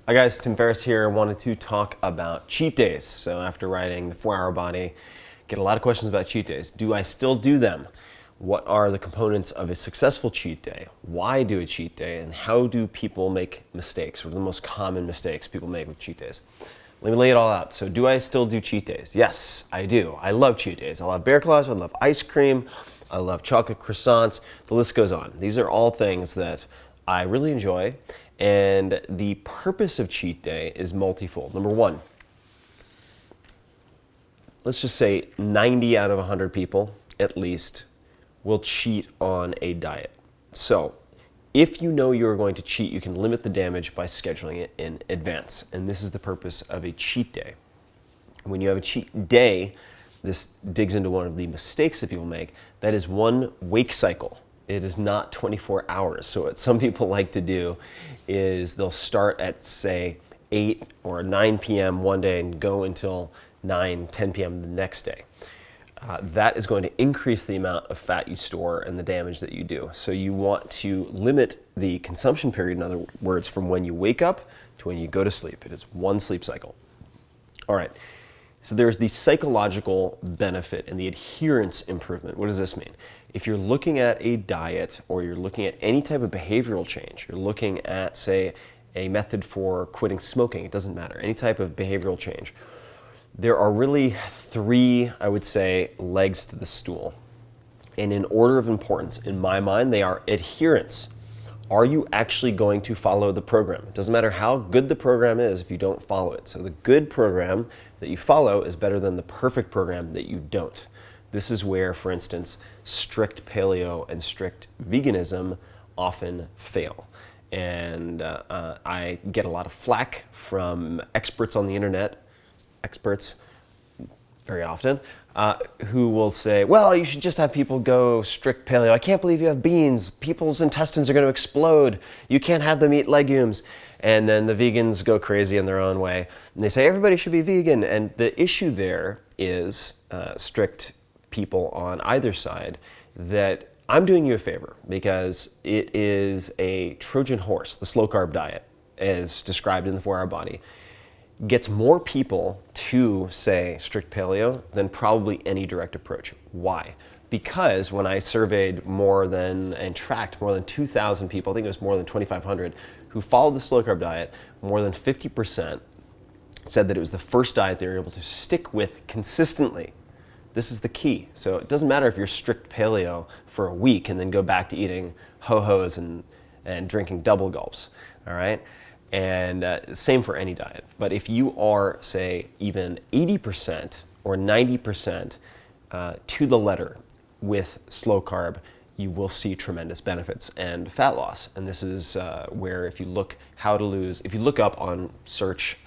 Hi guys, Tim Ferriss here. I wanted to talk about cheat days. So after writing The 4 Hour Body, get a lot of questions about cheat days. Do I still do them? What are the components of a successful cheat day? Why do a cheat day? And how do people make mistakes? What are the most common mistakes people make with cheat days? Let me lay it all out. So do I still do cheat days? Yes, I do. I love cheat days. I love bear claws, I love ice cream, I love chocolate croissants. The list goes on. These are all things that I really enjoy. And the purpose of cheat day is multifold. Number one, let's just say 90 out of 100 people, at least, will cheat on a diet. So if you know you're going to cheat, you can limit the damage by scheduling it in advance. And this is the purpose of a cheat day. When you have a cheat day, this digs into one of the mistakes that people make. That is one wake cycle. It is not 24 hours. So what some people like to do is they'll start at, say, 8 or 9 p.m. one day and go until 9, 10 p.m. the next day. That is going to increase the amount of fat you store and the damage that you do. So you want to limit the consumption period, in other words, from when you wake up to when you go to sleep. It is one sleep cycle. All right. So there's the psychological benefit and the adherence improvement. What does this mean? If you're looking at a diet or you're looking at any type of behavioral change, you're looking at, say, a method for quitting smoking, it doesn't matter, any type of behavioral change, there are really three, I would say, legs to the stool. And in order of importance, in my mind, they are adherence. Are you actually going to follow the program? It doesn't matter how good the program is if you don't follow it. So the good program that you follow is better than the perfect program that you don't. This is where, for instance, strict paleo and strict veganism often fail. And I get a lot of flack from experts on the internet, experts very often, who will say, well, you should just have people go strict paleo. I can't believe you have beans. People's intestines are going to explode. You can't have them eat legumes. And then the vegans go crazy in their own way. And they say everybody should be vegan. And the issue there is strict people on either side that I'm doing you a favor because it is a Trojan horse, the slow-carb diet, as described in the 4 Hour Body, gets more people to, say, strict paleo than probably any direct approach. Why? Because when I surveyed and tracked more than 2,000 people, I think it was more than 2,500, who followed the slow-carb diet, more than 50% said that it was the first diet they were able to stick with consistently. This is the key. So it doesn't matter if you're strict paleo for a week and then go back to eating ho-hos and drinking double gulps, all right? And same for any diet. But if you are, say, even 80% or 90% to the letter with slow carb, you will see tremendous benefits and fat loss. And this is where if you look up on search,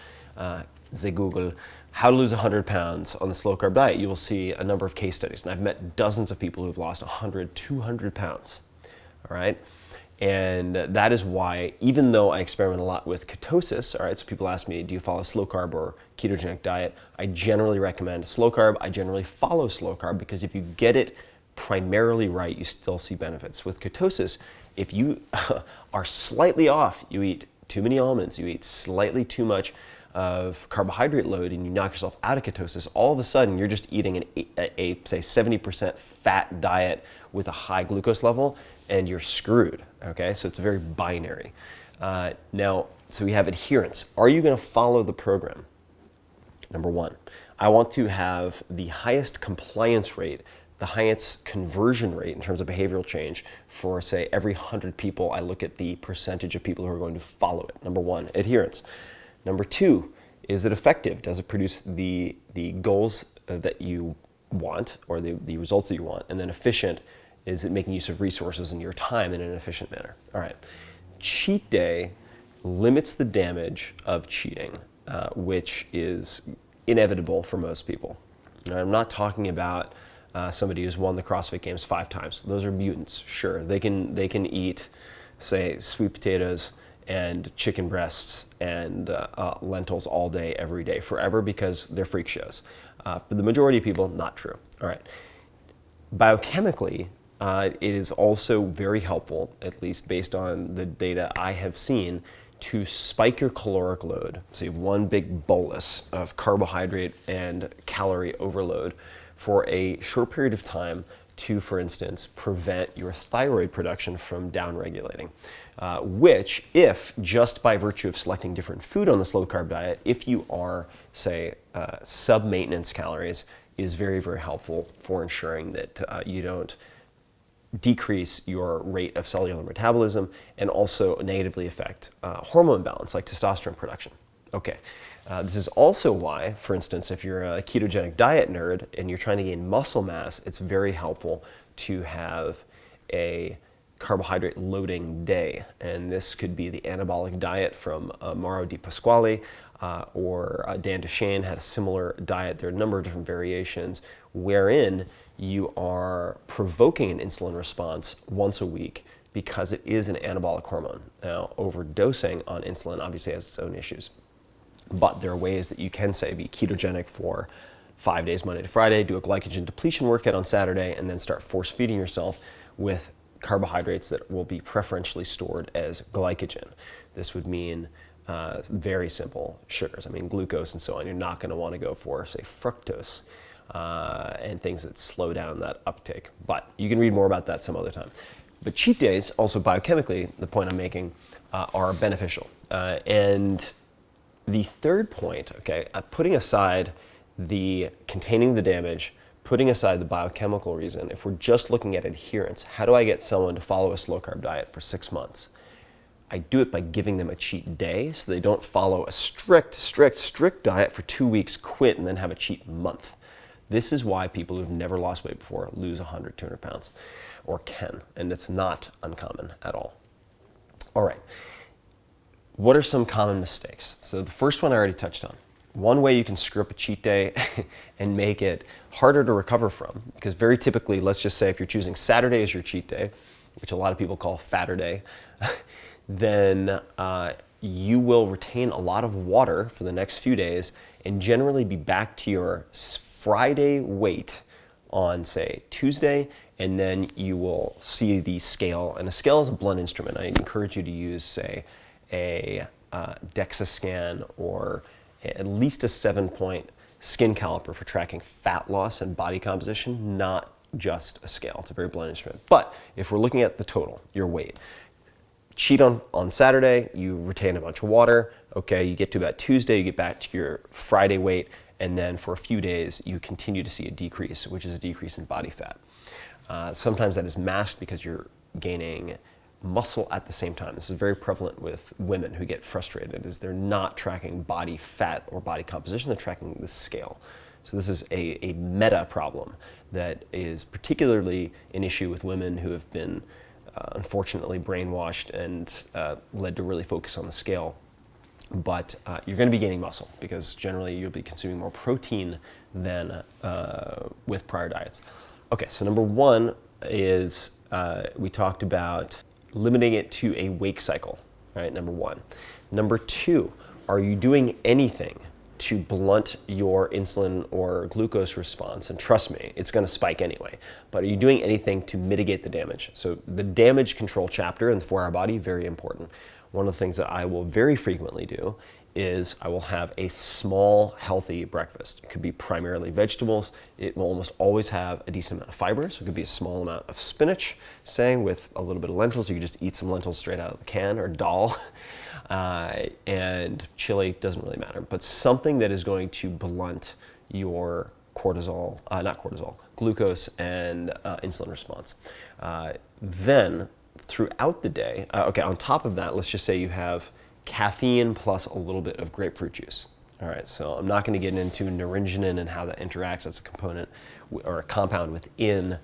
Google, how to lose 100 pounds on the slow carb diet, you will see a number of case studies. And I've met dozens of people who've lost 100, 200 pounds, all right? And that is why, even though I experiment a lot with ketosis, all right, so people ask me, do you follow slow carb or ketogenic diet? I generally recommend slow carb. I generally follow slow carb because if you get it primarily right, you still see benefits. With ketosis, if you are slightly off, you eat too many almonds, you eat slightly too much of carbohydrate load and you knock yourself out of ketosis, all of a sudden you're just eating a say 70% fat diet with a high glucose level and you're screwed, okay? So it's very binary. Now, so we have adherence. Are you gonna follow the program? Number one, I want to have the highest compliance rate, the highest conversion rate in terms of behavioral change for, say, every 100 people. I look at the percentage of people who are going to follow it. Number one, adherence. Number two, is it effective? Does it produce the goals that you want or the results that you want? And then efficient, is it making use of resources and your time in an efficient manner? All right. Cheat day limits the damage of cheating, which is inevitable for most people. Now, I'm not talking about somebody who's won the CrossFit Games 5 times. Those are mutants, sure. They can eat, say, sweet potatoes and chicken breasts and lentils all day, every day, forever, because they're freak shows. For the majority of people, not true. All right. Biochemically, it is also very helpful, at least based on the data I have seen, to spike your caloric load. So you have one big bolus of carbohydrate and calorie overload for a short period of time to, for instance, prevent your thyroid production from downregulating, which, if just by virtue of selecting different food on the slow carb diet, if you are, say, sub-maintenance calories, is very, very helpful for ensuring that you don't decrease your rate of cellular metabolism and also negatively affect hormone balance like testosterone production. Okay, this is also why, for instance, if you're a ketogenic diet nerd and you're trying to gain muscle mass, it's very helpful to have a carbohydrate loading day. And this could be the anabolic diet from Mauro Di Pasquale, or Dan Duchaine had a similar diet. There are a number of different variations wherein you are provoking an insulin response once a week because it is an anabolic hormone. Now, overdosing on insulin obviously has its own issues, but there are ways that you can, say, be ketogenic for 5 days, Monday to Friday, do a glycogen depletion workout on Saturday, and then start force feeding yourself with carbohydrates that will be preferentially stored as glycogen. This would mean very simple sugars. I mean, glucose and so on. You're not going to want to go for, say, fructose and things that slow down that uptake. But you can read more about that some other time. But cheat days, also biochemically, the point I'm making, are beneficial. And the third point, okay, putting aside the containing the damage, putting aside the biochemical reason, if we're just looking at adherence, how do I get someone to follow a slow carb diet for 6 months? I do it by giving them a cheat day so they don't follow a strict diet for 2 weeks, quit, and then have a cheat month. This is why people who've never lost weight before lose 100, 200 pounds, or can, and it's not uncommon at all. All right, what are some common mistakes? So the first one I already touched on. One way you can screw up a cheat day and make it harder to recover from, because very typically, let's just say if you're choosing Saturday as your cheat day, which a lot of people call fatter day, then you will retain a lot of water for the next few days and generally be back to your Friday weight on, say, Tuesday, and then you will see the scale. And a scale is a blunt instrument. I encourage you to use, say, a DEXA scan or at least a 7-point skin caliper for tracking fat loss and body composition, not just a scale. It's a very blunt instrument. But if we're looking at the total, your weight, cheat on Saturday, you retain a bunch of water. Okay, you get to about Tuesday, you get back to your Friday weight, and then for a few days, you continue to see a decrease, which is a decrease in body fat. Sometimes that is masked because you're gaining muscle at the same time. This is very prevalent with women who get frustrated, is they're not tracking body fat or body composition, they're tracking the scale. So this is a meta problem that is particularly an issue with women who have been unfortunately brainwashed and led to really focus on the scale. But you're going to be gaining muscle because generally you'll be consuming more protein than with prior diets. Okay, so number one is we talked about limiting it to a wake cycle, right? Number one. Number two, are you doing anything to blunt your insulin or glucose response? And trust me, it's going to spike anyway. But are you doing anything to mitigate the damage? So the damage control chapter in the 4-Hour Body, very important. One of the things that I will very frequently do is I will have a small, healthy breakfast. It could be primarily vegetables. It will almost always have a decent amount of fiber. So it could be a small amount of spinach, say, with a little bit of lentils. You could just eat some lentils straight out of the can, or dal. And chili, doesn't really matter. But something that is going to blunt your glucose and insulin response. Then, throughout the day, okay, on top of that, let's just say you have caffeine plus a little bit of grapefruit juice. All right, so I'm not going to get into naringenin and how that interacts as a component or a compound within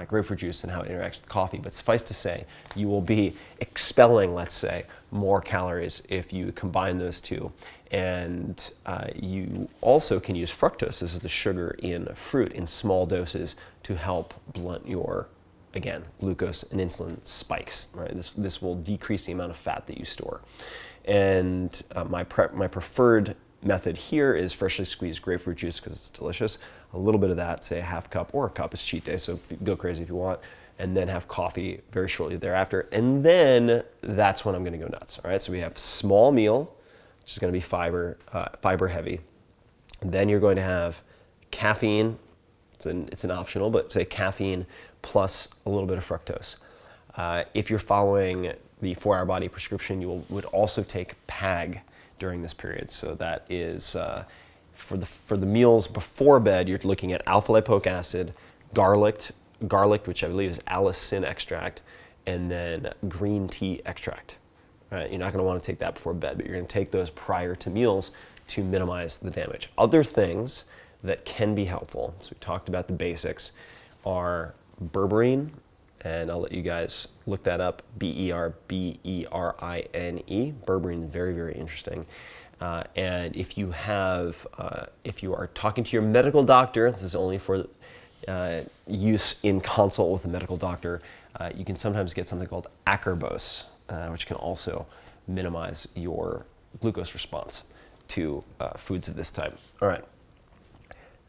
grapefruit juice and how it interacts with coffee, but suffice to say, you will be expelling, let's say, more calories if you combine those two. And you also can use fructose, this is the sugar in fruit, in small doses to help blunt your, again, glucose and insulin spikes, right? This will decrease the amount of fat that you store. And my preferred method here is freshly squeezed grapefruit juice because it's delicious. A little bit of that, say a half cup or a cup, is cheat day, so go crazy if you want. and then have coffee very shortly thereafter. And then that's when I'm going to go nuts. All right, so we have small meal, which is going to be fiber heavy. And then you're going to have caffeine. It's an optional, but say caffeine plus a little bit of fructose. If you're following the 4-Hour Body prescription, you would also take PAG during this period. So that is for the meals before bed, you're looking at alpha lipoic acid, garlic, which I believe is allicin extract, and then green tea extract. Right? You're not going to want to take that before bed, but you're going to take those prior to meals to minimize the damage. Other things that can be helpful, so we talked about the basics, are berberine, and I'll let you guys look that up, berberine. Berberine is very, very interesting. And if you are talking to your medical doctor, this is only for use in consult with a medical doctor, you can sometimes get something called acarbose, which can also minimize your glucose response to foods of this type. All right.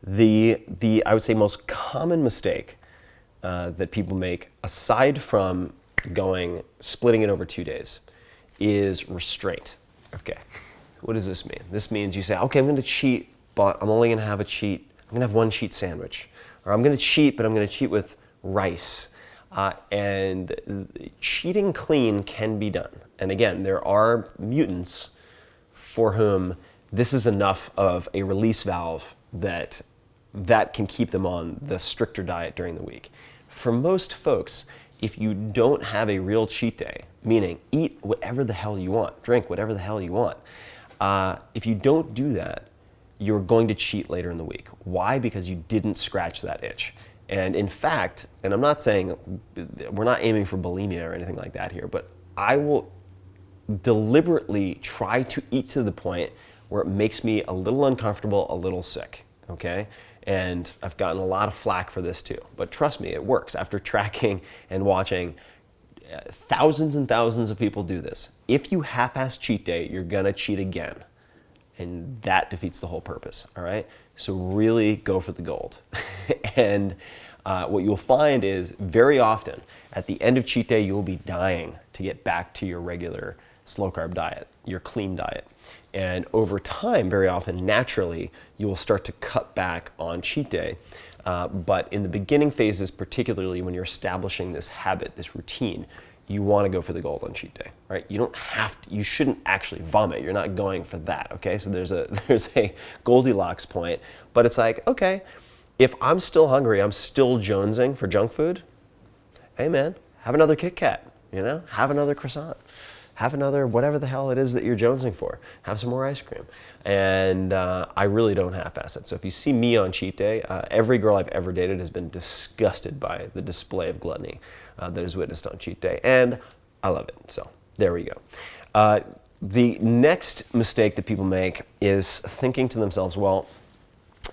The I would say most common mistake that people make, aside from splitting it over 2 days, is restraint. Okay, what does this mean? This means you say, okay, I'm going to cheat, but I'm only going to have a cheat. I'm going to have one cheat sandwich, or I'm going to cheat, but I'm going to cheat with rice. And cheating clean can be done. And again, there are mutants for whom this is enough of a release valve that can keep them on the stricter diet during the week. For most folks, if you don't have a real cheat day, meaning eat whatever the hell you want, drink whatever the hell you want, if you don't do that, you're going to cheat later in the week. Why? Because you didn't scratch that itch. And in fact, and I'm not saying, we're not aiming for bulimia or anything like that here, but I will deliberately try to eat to the point where it makes me a little uncomfortable, a little sick, okay? And I've gotten a lot of flack for this too, but trust me, it works. After tracking and watching thousands and thousands of people do this, if you half-ass cheat day, you're gonna cheat again. And that defeats the whole purpose, all right? So really go for the gold. And what you'll find is very often at the end of cheat day, you will be dying to get back to your regular slow-carb diet, your clean diet. And over time, very often, naturally, you will start to cut back on cheat day. But in the beginning phases, particularly when you're establishing this habit, this routine, you want to go for the gold on cheat day, right? You don't have to, you shouldn't actually vomit. You're not going for that, okay? So there's a Goldilocks point, but it's like, okay, if I'm still hungry, I'm still jonesing for junk food, hey man, have another Kit Kat, you know? Have another croissant. Have another whatever the hell it is that you're jonesing for. Have some more ice cream. And I really don't half-ass it. So if you see me on cheat day, every girl I've ever dated has been disgusted by the display of gluttony that is witnessed on cheat day. And I love it. So there we go. The next mistake that people make is thinking to themselves, well,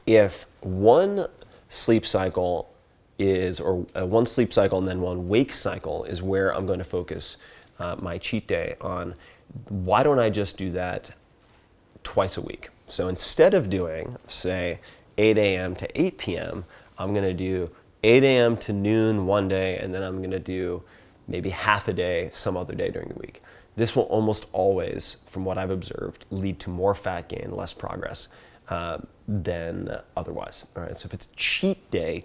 if one sleep cycle is, or one sleep cycle and then one wake cycle is where I'm going to focus my cheat day on, why don't I just do that twice a week? So instead of doing, say, 8 a.m. to 8 p.m., I'm going to do 8 a.m. to noon one day, and then I'm going to do maybe half a day some other day during the week. This will almost always, from what I've observed, lead to more fat gain, less progress than otherwise. All right, so if it's cheat day,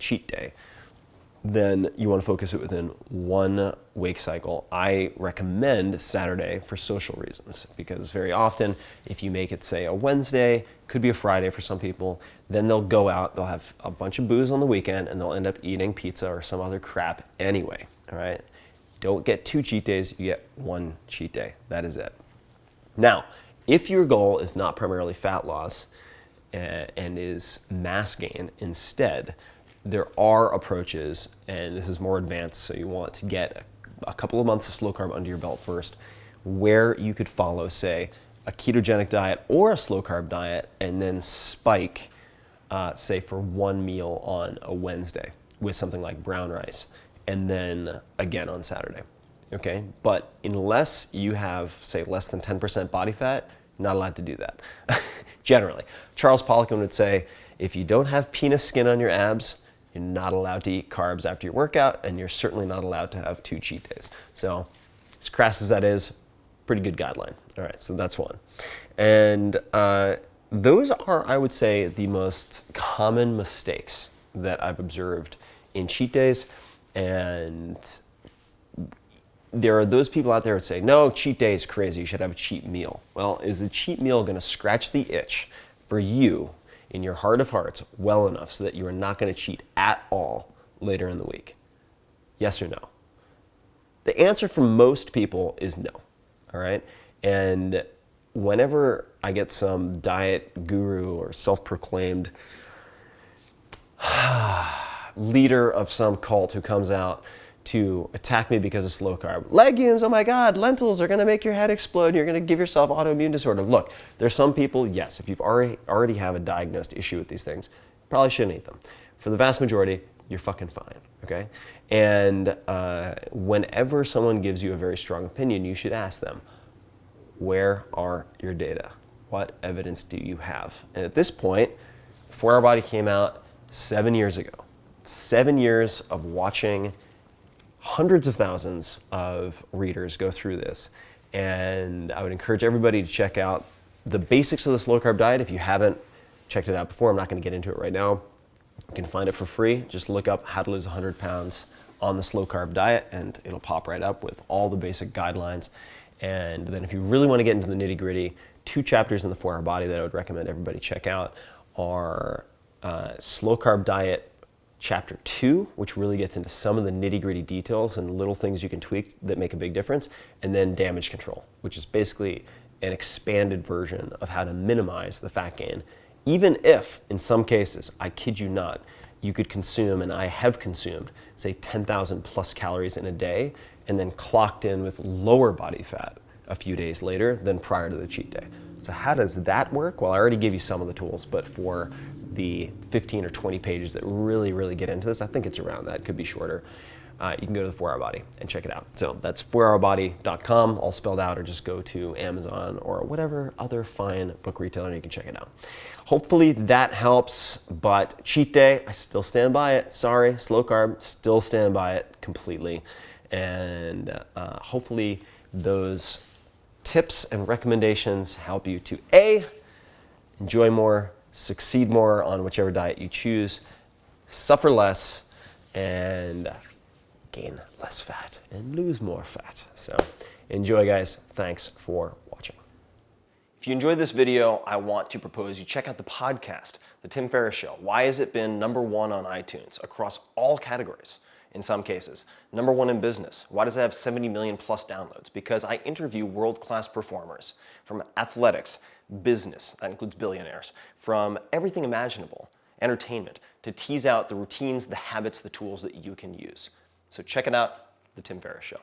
then you want to focus it within one wake cycle. I recommend Saturday for social reasons, because very often if you make it, say, a Wednesday, could be a Friday for some people, then they'll go out, they'll have a bunch of booze on the weekend, and they'll end up eating pizza or some other crap anyway, all right? Don't get 2 cheat days, you get 1 cheat day. That is it. Now, if your goal is not primarily fat loss and is mass gain instead, there are approaches, and this is more advanced, so you want to get a couple of months of slow carb under your belt first, where you could follow, say, a ketogenic diet or a slow carb diet, and then spike, say, for 1 meal on a Wednesday with something like brown rice, and then again on Saturday, okay? But unless you have, say, less than 10% body fat, you're not allowed to do that, generally. Charles Poliquin would say, if you don't have penis skin on your abs, You're not allowed to eat carbs after your workout, and you're certainly not allowed to have 2 cheat days. So as crass as that is, pretty good guideline. All right, so that's one. And those are, I would say, the most common mistakes that I've observed in cheat days. And there are those people out there that say, no, cheat day is crazy, you should have a cheat meal. Well, is a cheat meal going to scratch the itch for you in your heart of hearts well enough so that you are not going to cheat at all later in the week? Yes or no? The answer for most people is no, all right? And whenever I get some diet guru or self-proclaimed leader of some cult who comes out to attack me because of slow carb. Legumes, oh my God, lentils are gonna make your head explode. You're gonna give yourself autoimmune disorder. Look, there's some people, yes, if you've already have a diagnosed issue with these things, probably shouldn't eat them. For the vast majority, you're fucking fine, okay? And whenever someone gives you a very strong opinion, you should ask them, where are your data? What evidence do you have? And at this point, 4 Hour Body came out 7 years ago. 7 years of watching hundreds of thousands of readers go through this. And I would encourage everybody to check out the basics of the slow carb diet. If you haven't checked it out before, I'm not going to get into it right now. You can find it for free. Just look up how to lose 100 pounds on the slow carb diet and it'll pop right up with all the basic guidelines. And then if you really want to get into the nitty gritty, 2 chapters in the 4 Hour Body that I would recommend everybody check out are Slow Carb Diet Chapter 2, which really gets into some of the nitty gritty details and little things you can tweak that make a big difference, and then Damage Control, which is basically an expanded version of how to minimize the fat gain, even if in some cases, I kid you not, you could consume, and I have consumed, say 10,000 plus calories in a day, and then clocked in with lower body fat a few days later than prior to the cheat day. So how does that work? Well, I already gave you some of the tools, but for the 15 or 20 pages that really get into this, I think it's around that, could be shorter. You can go to the 4 Hour Body and check it out. So that's 4hourbody.com, all spelled out, or just go to Amazon or whatever other fine book retailer and you can check it out. Hopefully that helps, but cheat day, I still stand by it. Sorry, slow carb, still stand by it completely. And hopefully those tips and recommendations help you to A, enjoy more, succeed more on whichever diet you choose, suffer less, and gain less fat and lose more fat. So enjoy, guys. Thanks for watching. If you enjoyed this video, I want to propose you check out the podcast, The Tim Ferriss Show. Why has it been #1 on iTunes across all categories? In some cases, #1 in business. Why does it have 70 million plus downloads? Because I interview world-class performers from athletics, business, that includes billionaires, from everything imaginable, entertainment, to tease out the routines, the habits, the tools that you can use. So check it out, The Tim Ferriss Show.